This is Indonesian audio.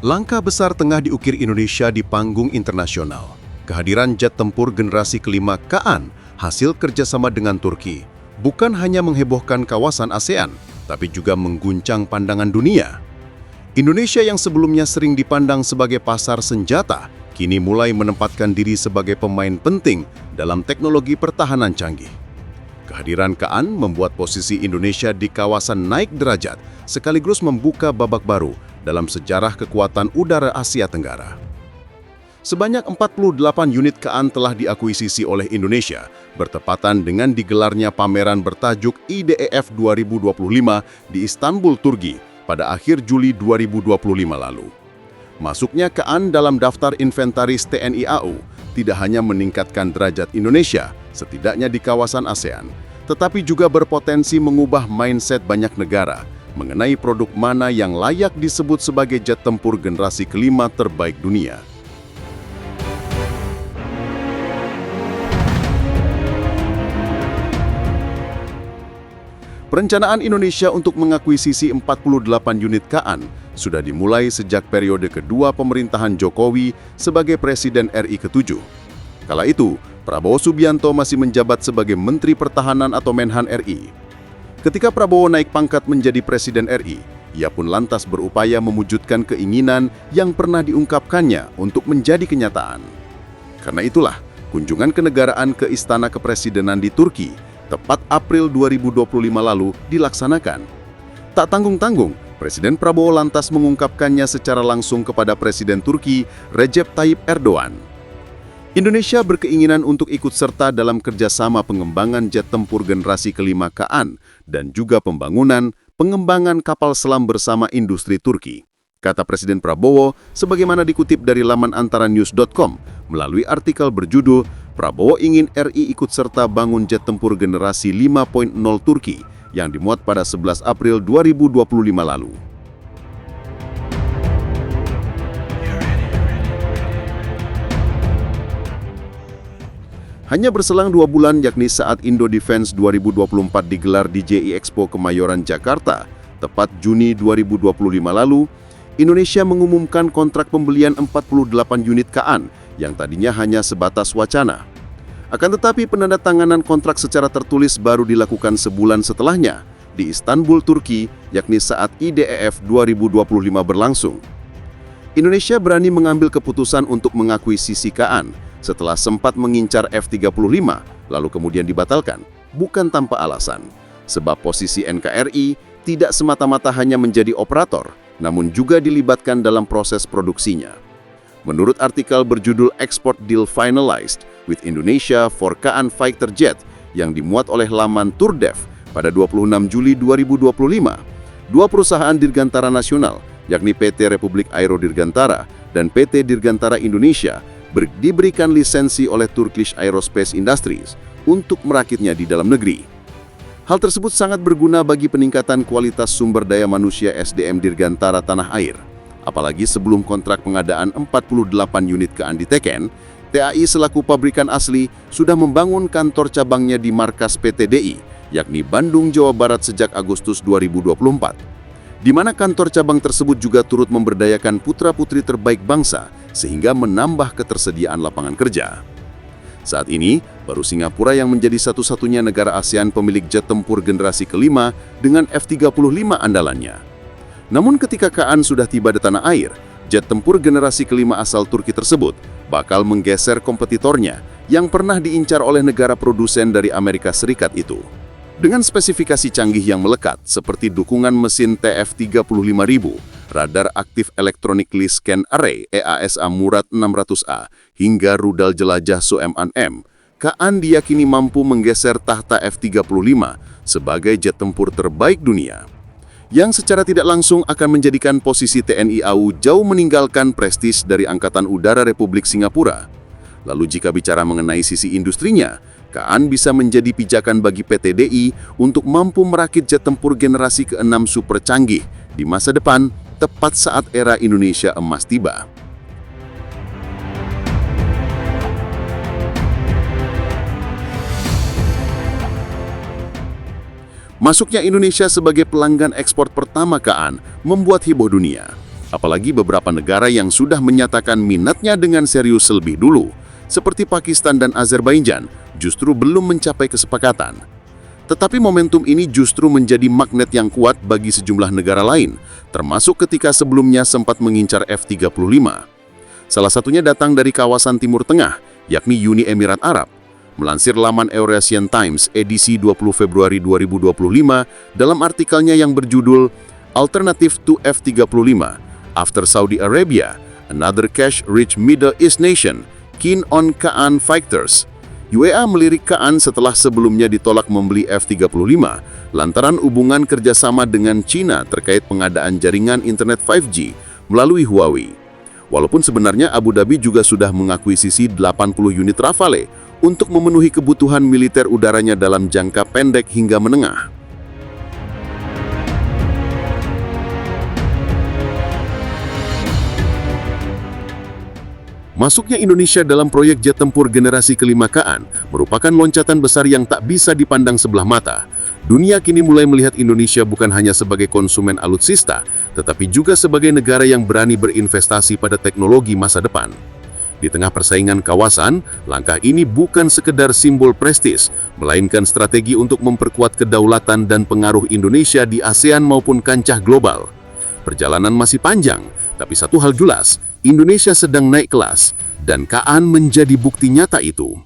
Langkah besar tengah diukir Indonesia di panggung internasional. Kehadiran jet tempur generasi kelima Kaan hasil kerjasama dengan Turki bukan hanya menghebohkan kawasan ASEAN, tapi juga mengguncang pandangan dunia. Indonesia yang sebelumnya sering dipandang sebagai pasar senjata, kini mulai menempatkan diri sebagai pemain penting dalam teknologi pertahanan canggih. Kehadiran Kaan membuat posisi Indonesia di kawasan naik derajat, sekaligus membuka babak baru dalam sejarah kekuatan udara Asia Tenggara. Sebanyak 48 unit Kaan telah diakuisisi oleh Indonesia, bertepatan dengan digelarnya pameran bertajuk IDEF 2025 di Istanbul, Turki, pada akhir Juli 2025 lalu. Masuknya Kaan dalam daftar inventaris TNI AU tidak hanya meningkatkan derajat Indonesia, setidaknya di kawasan ASEAN, tetapi juga berpotensi mengubah mindset banyak negara mengenai produk mana yang layak disebut sebagai jet tempur generasi kelima terbaik dunia. Perencanaan Indonesia untuk mengakuisisi 48 unit Kaan sudah dimulai sejak periode kedua pemerintahan Jokowi sebagai Presiden RI ke-7. Kala itu, Prabowo Subianto masih menjabat sebagai Menteri Pertahanan atau Menhan RI. Ketika Prabowo naik pangkat menjadi Presiden RI, ia pun lantas berupaya mewujudkan keinginan yang pernah diungkapkannya untuk menjadi kenyataan. Karena itulah, kunjungan kenegaraan ke Istana Kepresidenan di Turki tepat April 2025 lalu dilaksanakan. Tak tanggung-tanggung, Presiden Prabowo lantas mengungkapkannya secara langsung kepada Presiden Turki, Recep Tayyip Erdogan. Indonesia berkeinginan untuk ikut serta dalam kerjasama pengembangan jet tempur generasi kelima Kaan dan juga pengembangan kapal selam bersama industri Turki, kata Presiden Prabowo sebagaimana dikutip dari laman antaranews.com melalui artikel berjudul Prabowo ingin RI ikut serta bangun jet tempur generasi 5.0 Turki yang dimuat pada 11 April 2025 lalu. Hanya berselang 2 bulan yakni saat Indo Defense 2024 digelar di JI Expo Kemayoran, Jakarta, tepat Juni 2025 lalu, Indonesia mengumumkan kontrak pembelian 48 unit Kaan yang tadinya hanya sebatas wacana. Akan tetapi penandatanganan kontrak secara tertulis baru dilakukan sebulan setelahnya di Istanbul, Turki, yakni saat IDEF 2025 berlangsung. Indonesia berani mengambil keputusan untuk mengakuisisi Kaan setelah sempat mengincar F-35, lalu kemudian dibatalkan, bukan tanpa alasan. Sebab posisi NKRI tidak semata-mata hanya menjadi operator, namun juga dilibatkan dalam proses produksinya. Menurut artikel berjudul Export Deal Finalized with Indonesia for Kaan Fighter Jet yang dimuat oleh laman Turdev pada 26 Juli 2025, dua perusahaan dirgantara nasional, yakni PT Republik Aero Dirgantara dan PT Dirgantara Indonesia, diberikan lisensi oleh Turkish Aerospace Industries untuk merakitnya di dalam negeri. Hal tersebut sangat berguna bagi peningkatan kualitas sumber daya manusia SDM Dirgantara tanah air. Apalagi sebelum kontrak pengadaan 48 unit Kaan diteken, TAI selaku pabrikan asli sudah membangun kantor cabangnya di markas PT DI, yakni Bandung, Jawa Barat sejak Agustus 2024. Di mana kantor cabang tersebut juga turut memberdayakan putra-putri terbaik bangsa sehingga menambah ketersediaan lapangan kerja. Saat ini, baru Singapura yang menjadi satu-satunya negara ASEAN pemilik jet tempur generasi kelima dengan F-35 andalannya. Namun ketika Kaan sudah tiba di tanah air, jet tempur generasi kelima asal Turki tersebut bakal menggeser kompetitornya yang pernah diincar oleh negara produsen dari Amerika Serikat itu. Dengan spesifikasi canggih yang melekat seperti dukungan mesin TF-35.000, radar aktif Electronically Scan Array EASA Murad 600A, hingga rudal jelajah SOM-AN-M, Kaan diyakini mampu menggeser tahta F-35 sebagai jet tempur terbaik dunia, yang secara tidak langsung akan menjadikan posisi TNI AU jauh meninggalkan prestis dari Angkatan Udara Republik Singapura. Lalu jika bicara mengenai sisi industrinya, Kaan bisa menjadi pijakan bagi PT DI untuk mampu merakit jet tempur generasi ke-6 super canggih di masa depan, tepat saat era Indonesia emas tiba. Masuknya Indonesia sebagai pelanggan ekspor pertama Kaan membuat heboh dunia. Apalagi beberapa negara yang sudah menyatakan minatnya dengan serius lebih dulu, seperti Pakistan dan Azerbaijan, justru belum mencapai kesepakatan. Tetapi momentum ini justru menjadi magnet yang kuat bagi sejumlah negara lain, termasuk ketika sebelumnya sempat mengincar F-35. Salah satunya datang dari kawasan Timur Tengah, yakni Uni Emirat Arab. Melansir laman Eurasian Times edisi 20 Februari 2025, dalam artikelnya yang berjudul Alternative to F-35, After Saudi Arabia, Another Cash-Rich Middle East Nation, Keen on Kaan Fighters. UEA melirik Kaan setelah sebelumnya ditolak membeli F-35 lantaran hubungan kerjasama dengan China terkait pengadaan jaringan internet 5G melalui Huawei. Walaupun sebenarnya Abu Dhabi juga sudah mengakuisisi 80 unit Rafale untuk memenuhi kebutuhan militer udaranya dalam jangka pendek hingga menengah. Masuknya Indonesia dalam proyek jet tempur generasi kelima Kaan merupakan loncatan besar yang tak bisa dipandang sebelah mata. Dunia kini mulai melihat Indonesia bukan hanya sebagai konsumen alutsista, tetapi juga sebagai negara yang berani berinvestasi pada teknologi masa depan. Di tengah persaingan kawasan, langkah ini bukan sekedar simbol prestis, melainkan strategi untuk memperkuat kedaulatan dan pengaruh Indonesia di ASEAN maupun kancah global. Perjalanan masih panjang, tapi satu hal jelas, Indonesia sedang naik kelas, dan Kaan menjadi bukti nyata itu.